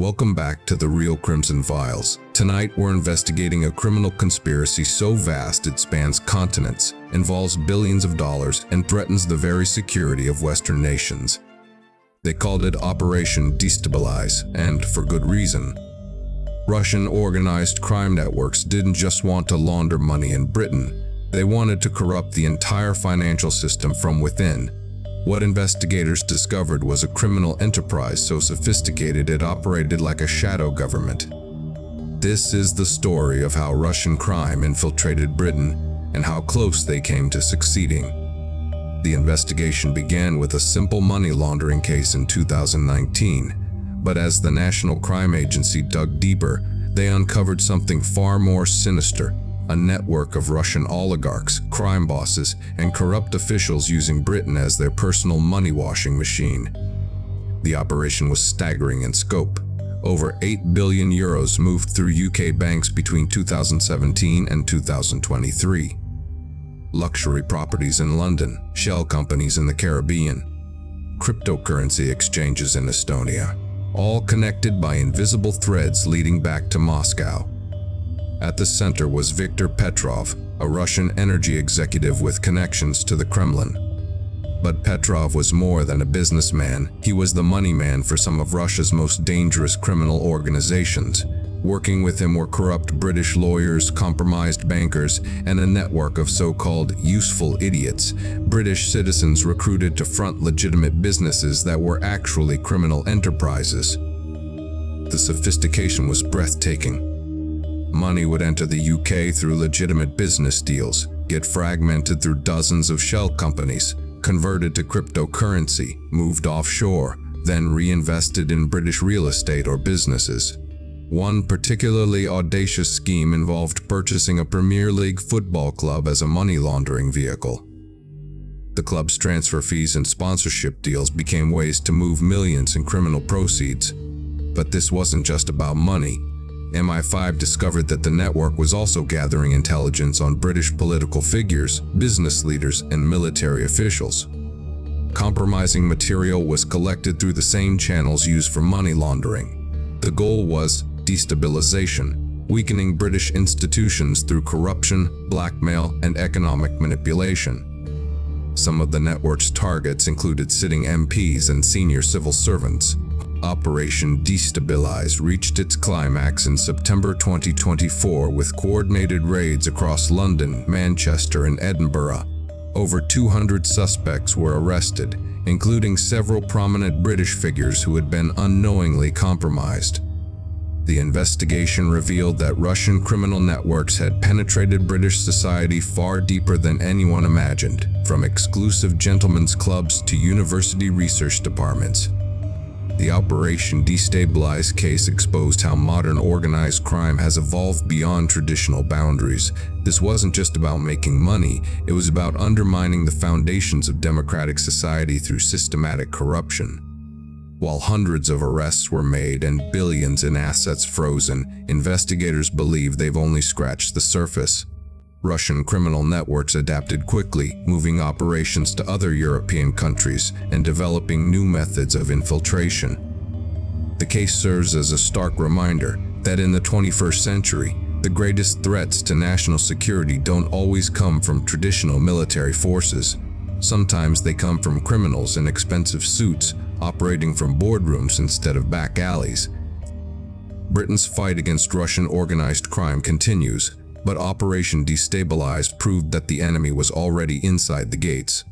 Welcome back to the Real Crimson Files. Tonight we're investigating a criminal conspiracy so vast it spans continents, involves billions of dollars, and threatens the very security of Western nations. They called it Operation Destabilize, and for good reason. Russian organized crime networks didn't just want to launder money in Britain, they wanted to corrupt the entire financial system from within. What investigators discovered was a criminal enterprise so sophisticated it operated like a shadow government. This is the story of how Russian crime infiltrated Britain and how close they came to succeeding. The investigation began with a simple money laundering case in 2019, but as the National Crime Agency dug deeper, they uncovered something far more sinister. A network of Russian oligarchs, crime bosses, and corrupt officials using Britain as their personal money-washing machine. The operation was staggering in scope. Over 8 billion euros moved through UK banks between 2017 and 2023. Luxury properties in London, shell companies in the Caribbean, cryptocurrency exchanges in Estonia, all connected by invisible threads leading back to Moscow. At the center was Viktor Petrov, a Russian energy executive with connections to the Kremlin. But Petrov was more than a businessman. He was the money man for some of Russia's most dangerous criminal organizations. Working with him were corrupt British lawyers, compromised bankers, and a network of so-called useful idiots, British citizens recruited to front legitimate businesses that were actually criminal enterprises. The sophistication was breathtaking. Money would enter the UK through legitimate business deals, get fragmented through dozens of shell companies, converted to cryptocurrency, moved offshore, then reinvested in British real estate or businesses. One particularly audacious scheme involved purchasing a Premier League football club as a money laundering vehicle. The club's transfer fees and sponsorship deals became ways to move millions in criminal proceeds. But this wasn't just about money. MI5 discovered that the network was also gathering intelligence on British political figures, business leaders, and military officials. Compromising material was collected through the same channels used for money laundering. The goal was destabilization, weakening British institutions through corruption, blackmail, and economic manipulation. Some of the network's targets included sitting MPs and senior civil servants. Operation Destabilize reached its climax in September 2024 with coordinated raids across London, Manchester, and Edinburgh. Over 200 suspects were arrested, including several prominent British figures who had been unknowingly compromised. The investigation revealed that Russian criminal networks had penetrated British society far deeper than anyone imagined, from exclusive gentlemen's clubs to university research departments. The Operation Destabilize case exposed how modern organized crime has evolved beyond traditional boundaries. This wasn't just about making money, it was about undermining the foundations of democratic society through systematic corruption. While hundreds of arrests were made and billions in assets frozen, investigators believe they've only scratched the surface. Russian criminal networks adapted quickly, moving operations to other European countries and developing new methods of infiltration. The case serves as a stark reminder that in the 21st century, the greatest threats to national security don't always come from traditional military forces. Sometimes they come from criminals in expensive suits, operating from boardrooms instead of back alleys. Britain's fight against Russian organized crime continues, but Operation Destabilize proved that the enemy was already inside the gates.